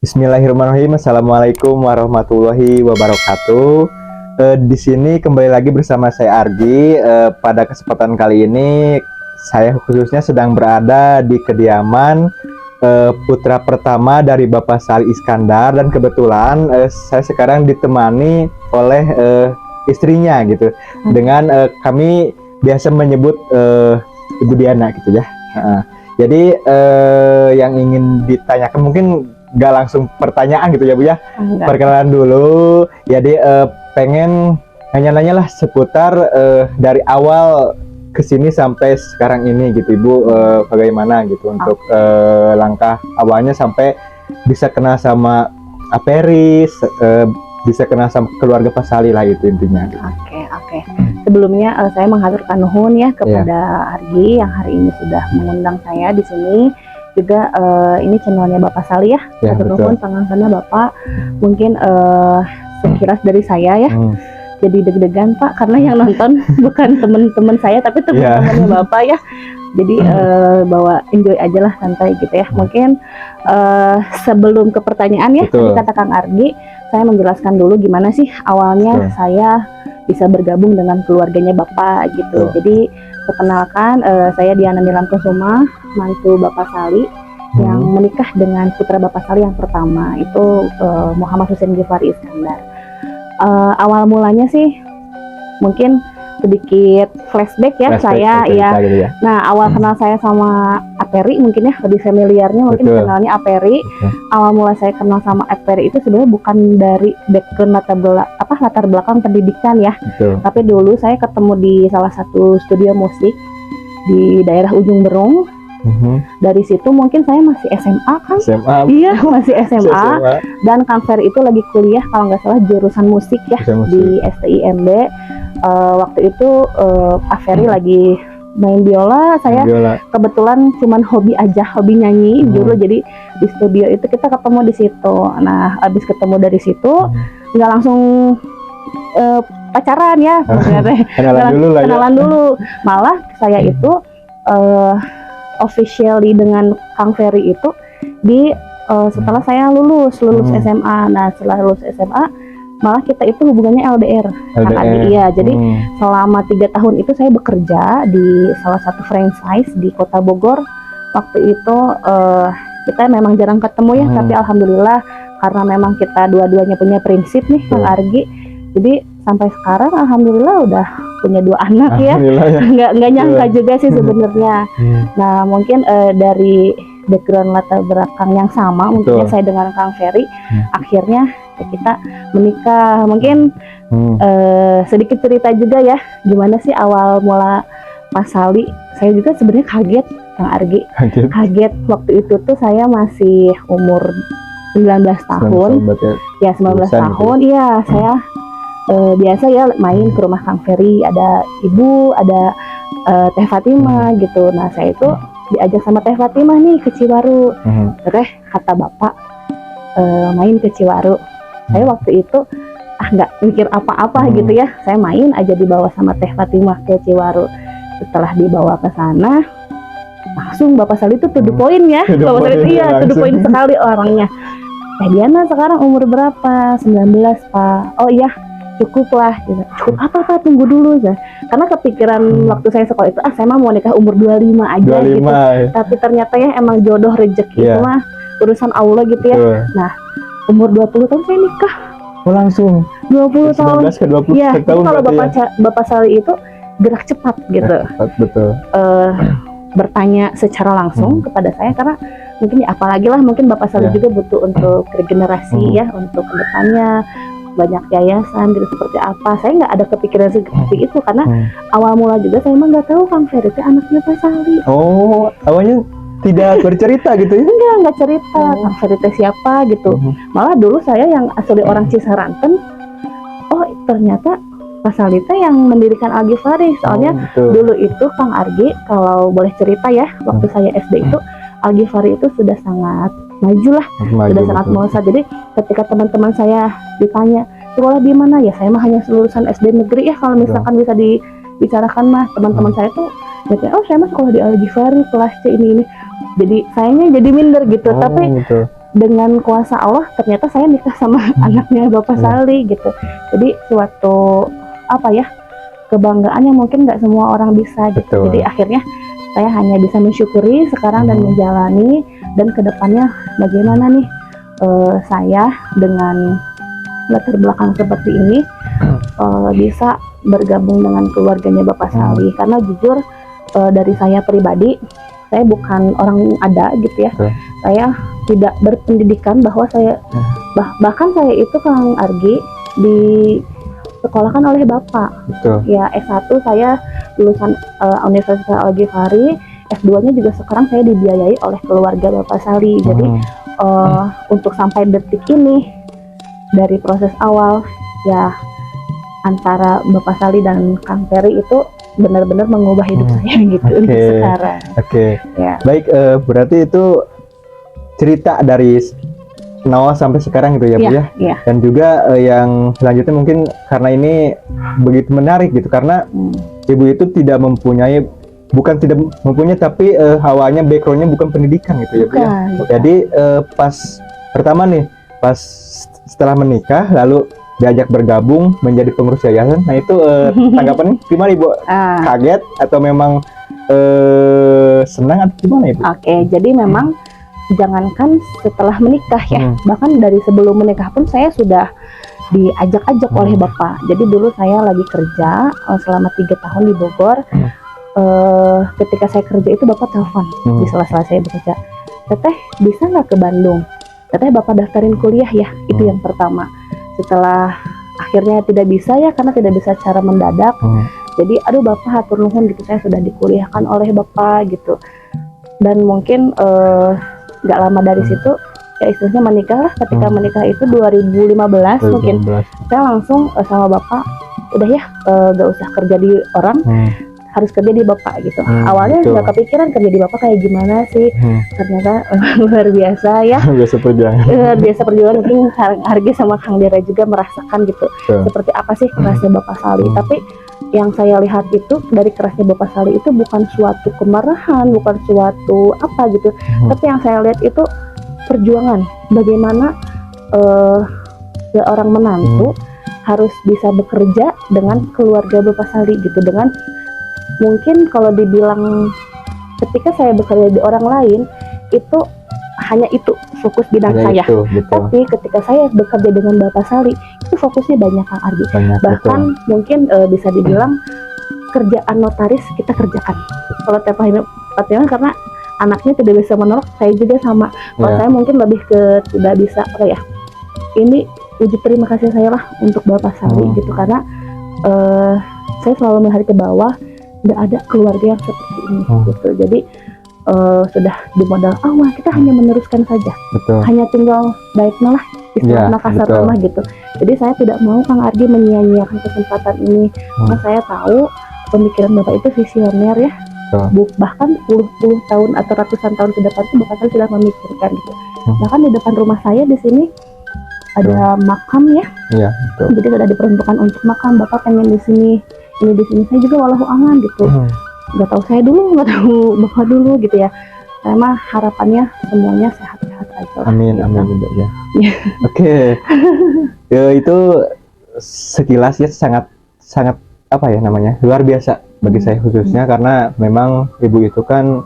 Bismillahirrahmanirrahim. Assalamualaikum warahmatullahi wabarakatuh. Di sini kembali lagi bersama saya Argi. Pada kesempatan kali ini saya khususnya sedang berada di kediaman putra pertama dari Bapak Salih Iskandar, dan kebetulan saya sekarang ditemani oleh istrinya gitu. Dengan kami biasa menyebut Ibu Diana gitu ya. Jadi yang ingin ditanyakan mungkin nggak langsung pertanyaan gitu ya Bu ya. Enggak. Perkenalan dulu. Jadi pengen nanya-nanya lah seputar dari awal kesini sampai sekarang ini gitu Ibu, bagaimana gitu untuk langkah awalnya sampai bisa kenal sama Aperis, bisa kenal sama keluarga Pak Salih lah, itu intinya. Oke. Sebelumnya saya menghaturkan nuhun ya kepada Argi yang hari ini sudah mengundang saya di sini. Juga ini channelnya Bapak Salih ya. Hatur nuhun pangapunten Bapak. Mungkin sekilas dari saya ya. Jadi deg-degan Pak, karena yang nonton bukan teman-teman saya tapi teman-temannya Bapak ya. Jadi bawa enjoy aja lah, santai gitu ya. Mungkin sebelum ke pertanyaan ya, tadi kata Kang Argi, saya menjelaskan dulu gimana sih awalnya saya bisa bergabung dengan keluarganya Bapak gitu. Jadi perkenalkan, saya Diana Nilam Kusuma, mantu Bapak Salih yang menikah dengan putra Bapak Salih yang pertama, itu Muhammad Husain Gifari Iskandar. Awal mulanya sih mungkin sedikit flashback ya, saya ya. Gitu ya. Nah, awal kenal saya sama Aperi mungkin ya, lebih familiarnya mungkin kenalnya Aperi. Awal mula saya kenal sama Aperi itu sebenarnya bukan dari background latar belakang pendidikan ya. Tapi dulu saya ketemu di salah satu studio musik di daerah Ujung Berung. Dari situ mungkin saya masih SMA kan? Iya, masih SMA. Dan Kang Ferry itu lagi kuliah kalau nggak salah jurusan musik ya di STIMB. Waktu itu Pak Ferry lagi main biola, saya kebetulan cuman hobi nyanyi dulu. Jadi di studio itu kita ketemu di situ. Nah, habis ketemu dari situ nggak langsung pacaran ya, kenalan dulu. Malah saya itu officially dengan Kang Ferry itu di setelah saya lulus SMA. Nah, setelah lulus SMA malah kita itu hubungannya LDR. Iya, jadi selama 3 tahun itu saya bekerja di salah satu franchise di Kota Bogor. Waktu itu kita memang jarang ketemu ya, tapi alhamdulillah karena memang kita dua-duanya punya prinsip nih Kang Argi. Jadi sampai sekarang alhamdulillah udah punya 2 anak ya. Nggak nyangka juga sih sebenarnya. Nah, mungkin dari background latar belakang yang sama mungkin saya dengan Kang Ferry, akhirnya kita menikah. Mungkin sedikit cerita juga ya, gimana sih awal mula Pak Salih. Saya juga sebenarnya kaget Kang Argi. Kaget waktu itu tuh saya masih umur 19 tahun. Ya 19 tahun. Iya, saya biasa ya main ke rumah Kang Ferry, ada ibu, ada Teh Fatimah gitu. Nah, saya itu diajak sama Teh Fatimah nih ke Ciwaru. Kata Bapak main ke Ciwaru. Saya waktu itu nggak mikir apa-apa gitu ya. Saya main aja dibawa sama Teh Fatimah ke Ciwaru. Setelah dibawa ke sana, langsung Bapak Salih itu to the point ya. Bapak Salih itu iya to the point sekali orangnya. Diana sekarang umur berapa? 19 Pak. Oh iya, cukup lah gitu. Cukup apa Pak, tunggu dulu ya. Karena kepikiran waktu saya sekolah itu saya mah mau nikah umur 25 aja gitu. Tapi ternyata ya emang jodoh rezeki itu mah urusan Allah gitu ya. Nah, umur 20 tahun saya nikah. Langsung 20 tahun. 19 ke 20 ya, tahun. Kalau Bapak Salih itu gerak cepat gitu. Betul. Bertanya secara langsung kepada saya, karena mungkin ya apalagi lah mungkin Bapak Salih juga butuh untuk regenerasi ya, untuk kedepannya banyak yayasan gitu seperti apa. Saya nggak ada kepikiran seperti itu karena awal mula juga saya emang nggak tahu Kang Ferry itu anaknya Pak Salih. Oh, awalnya tidak bercerita gitu ya? Enggak cerita Kang Ferry itu siapa gitu. Malah dulu saya yang asli orang Cisaranten, oh ternyata Pak Salih itu yang mendirikan Al Gifari. Soalnya dulu itu Kang Argi, kalau boleh cerita ya, waktu saya SD itu Al Gifari itu sudah sangat maju lah, sudah sangat melesat. Jadi ketika teman-teman saya ditanya sekolah di mana, ya saya mah hanya lulusan SD negeri ya, kalau misalkan bisa dibicarakan mah teman-teman saya tuh gitu, oh saya mah sekolah di Al Gifari kelas C ini. Jadi sayangnya jadi minder gitu. Tapi dengan kuasa Allah ternyata saya nikah sama anaknya Bapak Sali gitu. Jadi suatu apa ya, kebanggaan yang mungkin nggak semua orang bisa gitu. Betul. Jadi akhirnya saya hanya bisa mensyukuri sekarang dan menjalani, dan kedepannya bagaimana nih saya dengan latar belakang seperti ini bisa bergabung dengan keluarganya Bapak Sali. Karena jujur dari saya pribadi, saya bukan orang ada gitu ya. Saya tidak berpendidikan, bahwa saya bahkan saya itu Kang Argi disekolahkan oleh Bapak. Betul. Ya S1 saya lulusan Universitas Al-Ghifari, S2-nya juga sekarang saya dibiayai oleh keluarga Bapak Sali. Jadi untuk sampai detik ini, dari proses awal ya antara Bapak Sali dan Kang Ferry itu benar-benar mengubah hidup saya gitu untuk sekarang. Ya. Baik, berarti itu cerita dari nol sampai sekarang gitu ya, Bu ya. Iya. Dan juga yang selanjutnya mungkin karena ini begitu menarik gitu, karena Ibu itu tidak mempunyai, bukan tidak mempunyai, tapi awalnya backgroundnya bukan pendidikan gitu ya, Bu ya. Jadi pas pertama nih, pas setelah menikah lalu diajak bergabung menjadi pengurus yayasan, nah itu tanggapannya gimana Ibu? Kaget atau memang senang atau gimana Ibu? Oke, jadi memang jangankan setelah menikah ya, bahkan dari sebelum menikah pun saya sudah diajak-ajak oleh Bapak. Jadi dulu saya lagi kerja selama 3 tahun di Bogor. Ketika saya kerja itu Bapak telepon di sela-sela saya bekerja, "Teteh bisa nggak ke Bandung? Teteh Bapak daftarin kuliah ya." Itu yang pertama. Setelah akhirnya tidak bisa ya, karena tidak bisa secara mendadak. Jadi aduh Bapak hatur nuhun gitu, saya sudah dikuliahkan oleh Bapak gitu. Dan mungkin nggak lama dari situ ya istilahnya menikah lah. Ketika menikah itu 2015 mungkin saya langsung sama Bapak, udah ya gak usah kerja di orang, harus kerja di Bapak gitu. Awalnya nggak kepikiran kerja di Bapak kayak gimana sih, ternyata luar biasa ya. Biasa perjuangan. Biasa perjuangan. Mungkin Hargi sama Kang Dera juga merasakan gitu seperti apa sih kerasnya Bapak Sali. Tapi yang saya lihat itu dari kerasnya Bapak Sali itu bukan suatu kemarahan, bukan suatu apa gitu, tapi yang saya lihat itu perjuangan. Bagaimana seorang menantu harus bisa bekerja dengan keluarga Bapak Sali gitu, dengan mungkin kalau dibilang ketika saya bekerja di orang lain itu hanya itu fokus bidang saya, tapi ketika saya bekerja dengan Bapak Sali itu fokusnya banyak Kang Argi. Bahkan mungkin bisa dibilang kerjaan notaris kita kerjakan kalau Fatimah, karena anaknya tidak bisa menolak, saya juga sama. Kalau saya mungkin lebih ke tidak bisa apa ya, ini wujud terima kasih saya lah untuk Bapak Sali gitu, karena saya selalu melihat ke bawah, nggak ada keluarga yang seperti ini gitu. Jadi sudah di modal awal kita hanya meneruskan saja, hanya tinggal baik malah istilah kasar rumah gitu. Jadi saya tidak mau Kang Argi menyia-nyiakan kesempatan ini, karena saya tahu pemikiran Bapak itu visioner ya. Bahkan puluh tahun atau ratusan tahun ke depan itu Bapak sudah memikirkan gitu. Bahkan di depan rumah saya di sini ada makam ya. Jadi sudah diperuntukkan untuk makam. Bapak pengen di sini, ini di sini, saya juga walau aman gitu. Nggak tahu saya dulu, nggak tahu Bapak dulu gitu ya. Saya mah harapannya semuanya sehat-sehat aja. Amin, gitu. amin Ibu ya. Oke. Itu sekilas ya sangat apa ya namanya, luar biasa bagi saya khususnya, karena memang Ibu itu kan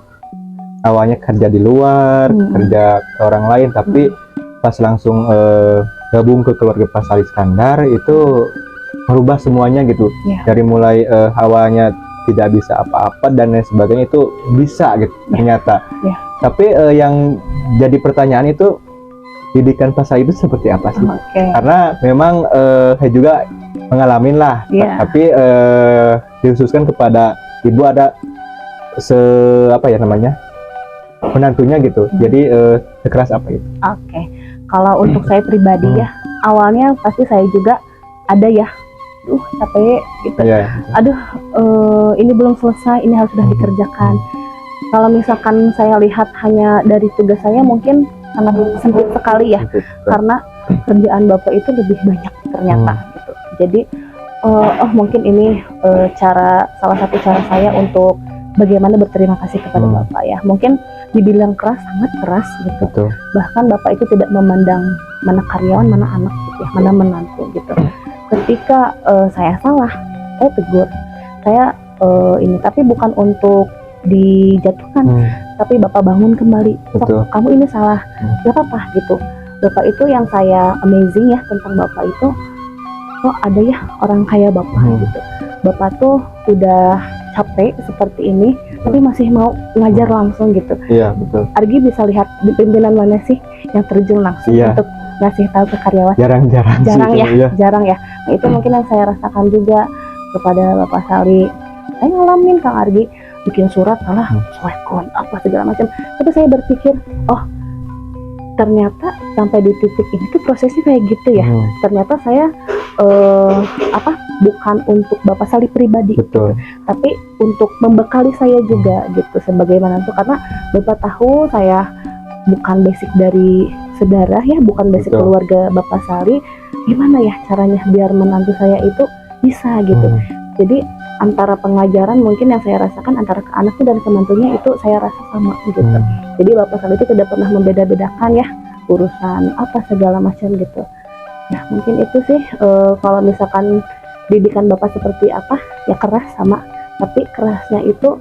awalnya kerja di luar, kerja ke orang lain, tapi pas langsung gabung ke keluarga Pak Sali Iskandar itu merubah semuanya gitu. Dari mulai awalnya tidak bisa apa-apa dan lain sebagainya itu bisa gitu ternyata. Tapi yang jadi pertanyaan itu, didikan Pak Sali itu seperti apa sih? Karena memang saya juga mengalami lah, tapi dikhususkan kepada Ibu ada apa ya namanya, menantunya gitu. Jadi sekeras apa itu? Kalau untuk saya pribadi ya, awalnya pasti saya juga ada ya, capek gitu. Aduh, ini belum selesai, ini harus sudah dikerjakan. Kalau misalkan saya lihat hanya dari tugas saya mungkin sangat sempit sekali ya, karena kerjaan Bapak itu lebih banyak ternyata gitu. Jadi mungkin ini salah satu cara saya untuk bagaimana berterima kasih kepada Bapak ya. Mungkin dibilang keras, sangat keras gitu. Betul. Bahkan bapak itu tidak memandang mana karyawan, mana anak gitu ya, mana menantu gitu. Ketika saya salah, saya tegur, saya ini, tapi bukan untuk dijatuhkan, tapi bapak bangun kembali. Betul. Kamu ini salah, gak apa-apa gitu. Bapak itu yang saya amazing ya tentang bapak itu, kok ada ya orang kaya bapak gitu. Bapak tuh udah capek seperti ini, tapi masih mau ngajar langsung gitu. Iya, betul. Argi bisa lihat di pimpinan mana sih yang terjun langsung untuk ngasih tahu ke karyawan. Jarang Jarang sih, ya, jarang ya. Nah, itu mungkin yang saya rasakan juga kepada Bapak Sali. Saya ngalamin Kang Argi bikin surat salah, soekon apa segala macam. Tapi saya berpikir, oh ternyata sampai di titik ini tuh prosesnya kayak gitu ya. Ternyata saya bukan untuk Bapak Sali pribadi, betul, gitu, tapi untuk membekali saya juga gitu sebagai menantu, karena Bapak tahu saya bukan basic dari saudara ya, bukan basic betul, keluarga Bapak Sali. Gimana ya caranya biar menantu saya itu bisa gitu. Jadi antara pengajaran mungkin yang saya rasakan antara ke anaknya dan ke menantunya itu saya rasa sama gitu. Jadi Bapak Sali itu tidak pernah membeda-bedakan ya urusan apa segala macam gitu. Nah mungkin itu sih kalau misalkan didikan Bapak seperti apa ya, keras sama, tapi kerasnya itu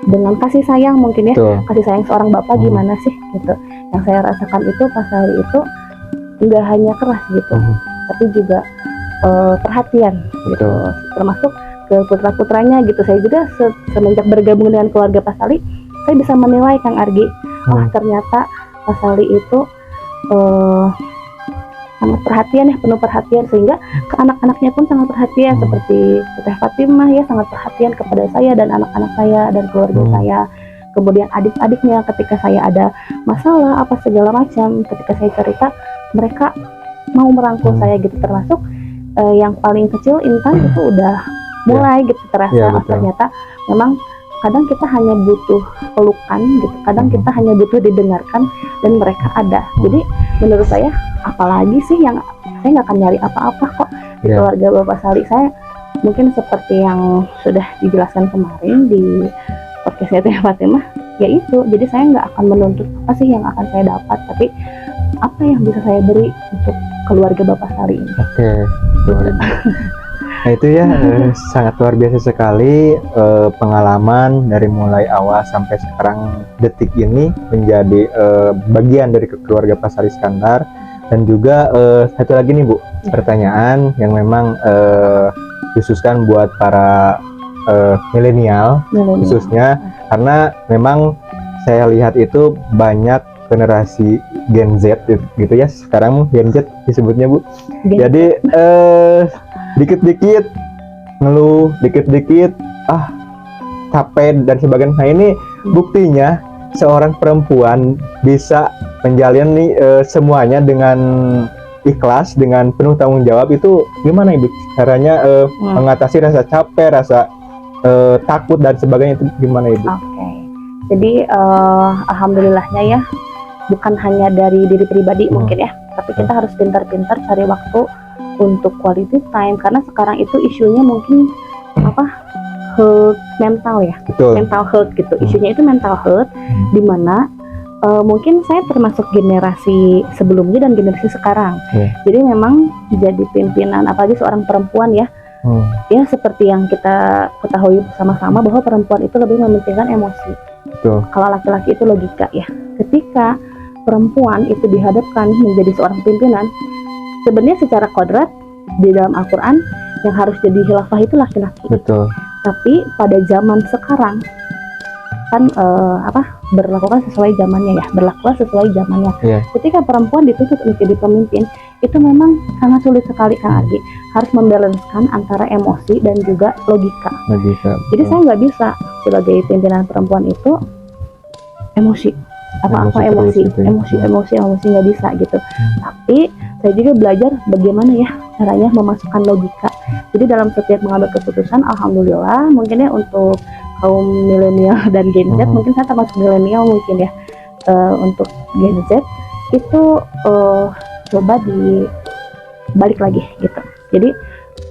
dengan kasih sayang mungkin ya. Betul. Kasih sayang seorang bapak gimana sih gitu. Yang saya rasakan itu Pak Sali itu nggak hanya keras gitu, tapi juga perhatian gitu, termasuk ke putra-putranya gitu. Saya juga semenjak bergabung dengan keluarga Pak Sali, saya bisa menilai Kang Argi, oh ternyata Pak Sali itu sangat perhatian ya, penuh perhatian, sehingga ke anak-anaknya pun sangat perhatian. Seperti Teh Fatimah ya, sangat perhatian kepada saya dan anak-anak saya dan keluarga saya. Kemudian adik-adiknya ketika saya ada masalah apa segala macam, ketika saya cerita, mereka mau merangkul saya gitu. Termasuk yang paling kecil Intan itu udah mulai gitu terasa, ternyata memang kadang kita hanya butuh pelukan gitu, kadang kita hanya butuh didengarkan dan mereka ada. Jadi menurut saya apalagi sih yang saya nggak akan nyari apa-apa kok di keluarga Bapak Sali. Saya mungkin seperti yang sudah dijelaskan kemarin di podcastnya Teh Fatimah, yaitu jadi saya nggak akan menuntut apa sih yang akan saya dapat, tapi apa yang bisa saya beri untuk keluarga Bapak Sali ini. Oke. Nah itu ya sangat luar biasa sekali pengalaman dari mulai awal sampai sekarang detik ini menjadi bagian dari keluarga Pak Sali Iskandar. Dan juga satu lagi nih Bu, pertanyaan yang memang khususkan buat para milenial khususnya, karena memang saya lihat itu banyak generasi Gen Z gitu ya sekarang, Gen Z disebutnya Bu. Jadi dikit-dikit ngeluh, dikit-dikit capek dan sebagainya. Nah ini buktinya seorang perempuan bisa menjalani semuanya dengan ikhlas, dengan penuh tanggung jawab. Itu gimana Ibu caranya mengatasi rasa capek, rasa takut dan sebagainya, itu gimana Ibu? Oke. Jadi alhamdulillahnya ya, bukan hanya dari diri pribadi mungkin ya, tapi kita harus pintar-pintar cari waktu untuk quality time, karena sekarang itu isunya mungkin health mental ya. Betul. Mental health gitu. Isunya itu mental health, di mana mungkin saya termasuk generasi sebelumnya dan generasi sekarang. Jadi memang jadi pimpinan, apalagi seorang perempuan ya, ya seperti yang kita ketahui bersama-sama bahwa perempuan itu lebih mementingkan emosi. Betul. Kalau laki-laki itu logika ya. Ketika perempuan itu dihadapkan menjadi seorang pimpinan, sebenarnya secara kodrat di dalam Al-Quran yang harus jadi khilafah itu laki-laki. Betul. Tapi pada zaman sekarang kan berlakukan sesuai zamannya ya, berlakukan sesuai zamannya. Ketika perempuan dituntut menjadi pemimpin, itu memang sangat sulit sekali Kang Argi, harus membalanskan antara emosi dan juga logika. Jadi saya nggak bisa sebagai pimpinan perempuan itu emosi emosi nggak bisa gitu. Tapi saya juga belajar bagaimana ya caranya memasukkan logika. Jadi dalam setiap mengambil keputusan, alhamdulillah mungkin ya untuk kaum milenial dan Gen Z, mungkin saya termasuk milenial mungkin ya, untuk Gen Z itu coba dibalik lagi gitu. Jadi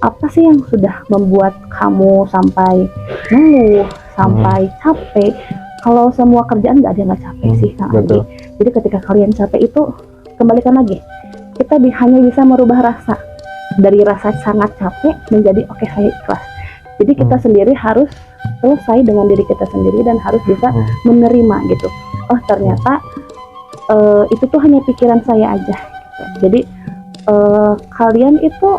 apa sih yang sudah membuat kamu sampai ngeluh, sampai capek? kalau semua kerjaan nggak ada yang nggak capek sih Kang Andi. Jadi ketika kalian capek itu kembalikan lagi, kita hanya bisa merubah rasa dari rasa sangat capek menjadi oke, saya ikhlas. Jadi kita sendiri harus selesai dengan diri kita sendiri dan harus bisa menerima gitu. Oh ternyata itu tuh hanya pikiran saya aja gitu. Jadi kalian itu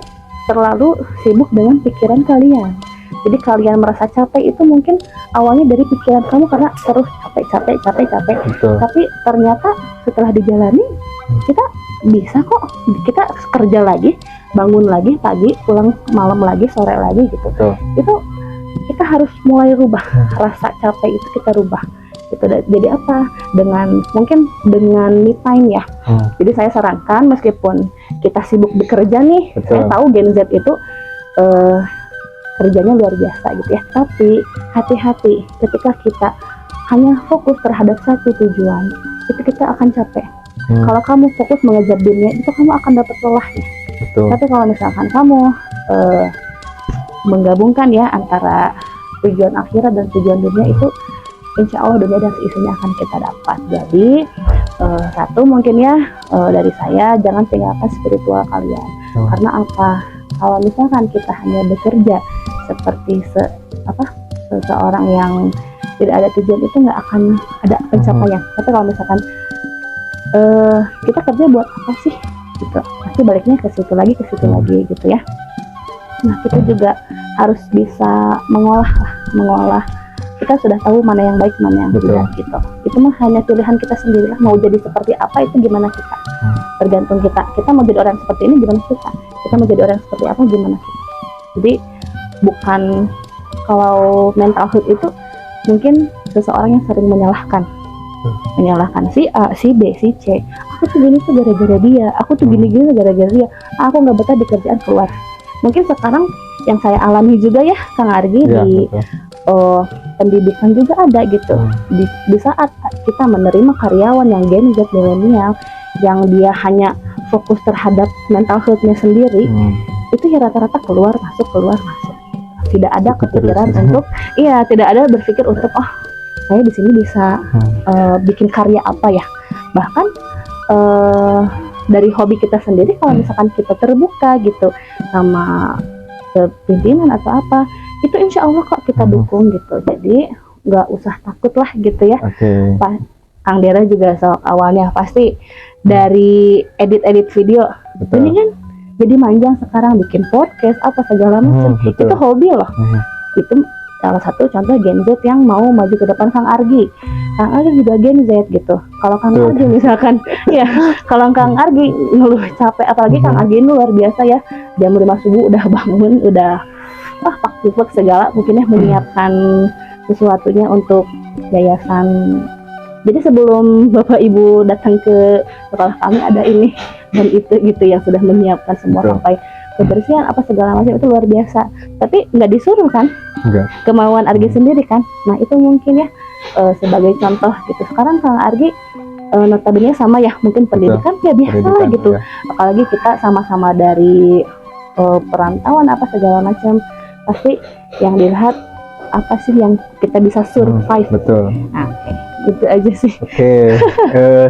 terlalu sibuk dengan pikiran kalian. Jadi kalian merasa capek itu mungkin awalnya dari pikiran kamu karena terus capek. Tapi ternyata setelah dijalani kita bisa kok, kita kerja lagi, bangun lagi pagi, pulang malam lagi, sore lagi gitu. Itu kita harus mulai rubah rasa capek itu, kita rubah gitu. Jadi apa? Mungkin dengan me time ya. Jadi saya sarankan meskipun kita sibuk bekerja nih, saya tahu Gen Z itu kerjanya luar biasa gitu ya. Tapi hati-hati ketika kita hanya fokus terhadap satu tujuan, itu kita akan capek. Kalau kamu fokus mengejar dunia, itu kamu akan dapat lelahnya. Tapi kalau misalkan kamu menggabungkan ya antara tujuan akhirat dan tujuan dunia, itu insya Allah dunia dan isinya akan kita dapat. Jadi satu mungkin ya dari saya, jangan tinggalkan spiritual kalian. Karena apa? Kalau misalkan kita hanya bekerja seperti seseorang yang tidak ada tujuan, itu nggak akan ada pencapaian. Tapi kalau misalkan kita kerja buat apa sih? Gitu. Pasti baliknya ke situ lagi gitu ya. Nah kita juga harus bisa mengolah. Kita sudah tahu mana yang baik, mana yang tidak gitu. Itu mah hanya pilihan kita sendiri lah. Mau jadi seperti apa itu gimana kita. Tergantung kita. Kita mau jadi orang seperti ini gimana kita. Kita mau jadi orang seperti apa gimana kita. Jadi bukan, kalau mental health itu mungkin seseorang yang sering menyalahkan si A, si B, si C. Aku tuh gini tuh gara-gara dia, aku tuh gini-gini gara-gara dia, aku nggak betah di kerjaan, keluar. Mungkin sekarang yang saya alami juga ya Kang Argi di pendidikan juga ada gitu. Di saat kita menerima karyawan yang Gen Z milenial yang dia hanya fokus terhadap mental health-nya sendiri, itu ya rata-rata keluar masuk. Tidak ada kepikiran untuk tidak ada berpikir untuk saya di sini bisa bikin karya apa ya. Bahkan dari hobi kita sendiri, kalau misalkan kita terbuka gitu sama pimpinan atau apa, itu insya Allah kok kita dukung gitu. Jadi nggak usah takut lah gitu ya. Kang Dera juga awalnya pasti dari edit video. Ini kan jadi manjang sekarang bikin podcast apa segala macam. Itu hobi loh. Itu salah satu contoh Gen Z yang mau maju ke depan. Kang Argi juga Gen Z gitu. Kalau Kang Argi misalkan kalau Kang Argi ngeluh capek, apalagi Kang Argi ini luar biasa ya, jam 5 subuh udah bangun, udah pak segala mungkin ya, menyiapkan sesuatunya untuk yayasan. Jadi sebelum Bapak Ibu datang ke sekolah kami ada ini dan itu gitu yang sudah menyiapkan semua sampai kebersihan apa segala macam, itu luar biasa. Tapi nggak disuruh kan? Kemauan Argi sendiri kan? Nah itu mungkin ya sebagai contoh gitu. Sekarang Kang Argi notabene sama ya, mungkin pendidikan ya biasa lah gitu. Apalagi kita sama-sama dari perantauan apa segala macam, pasti yang dilihat apa sih yang kita bisa survive. Nah, itu aja sih.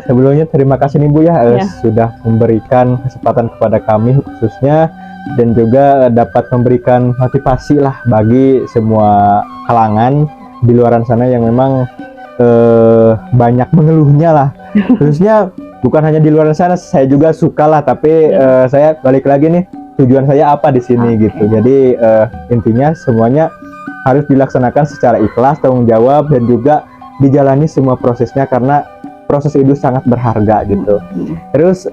Sebelumnya terima kasih nih Bu ya, sudah memberikan kesempatan kepada kami khususnya, dan juga dapat memberikan motivasi lah bagi semua kalangan di luaran sana yang memang banyak mengeluhnya lah. Khususnya bukan hanya di luaran sana, saya juga suka lah, tapi saya balik lagi nih, tujuan saya apa di sini gitu. Jadi intinya semuanya harus dilaksanakan secara ikhlas, tanggung jawab, dan juga dijalani semua prosesnya, karena proses itu sangat berharga gitu. Terus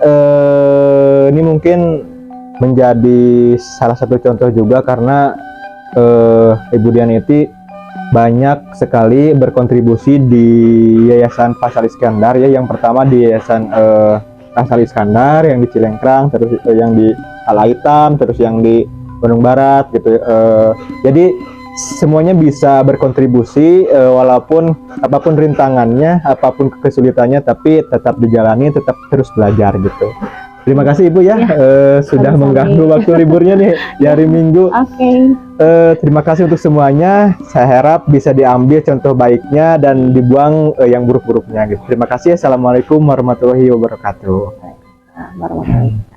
ini mungkin menjadi salah satu contoh juga, karena Ibu Dianiti banyak sekali berkontribusi di Yayasan Faisal Iskandar ya. Yang pertama di Yayasan Faisal Iskandar yang di Cilengkrang, terus yang di Alaitam, terus yang di Bandung Barat gitu. Jadi semuanya bisa berkontribusi, walaupun apapun rintangannya, apapun kesulitannya, tapi tetap dijalani, tetap terus belajar gitu. Terima kasih Ibu ya, sudah sama-sama. mengganggu waktu liburnya nih di hari Minggu. Oke. Terima kasih untuk semuanya. Saya harap bisa diambil contoh baiknya dan dibuang yang buruk-buruknya gitu. Terima kasih. Assalamualaikum warahmatullahi wabarakatuh. Warahmatullahi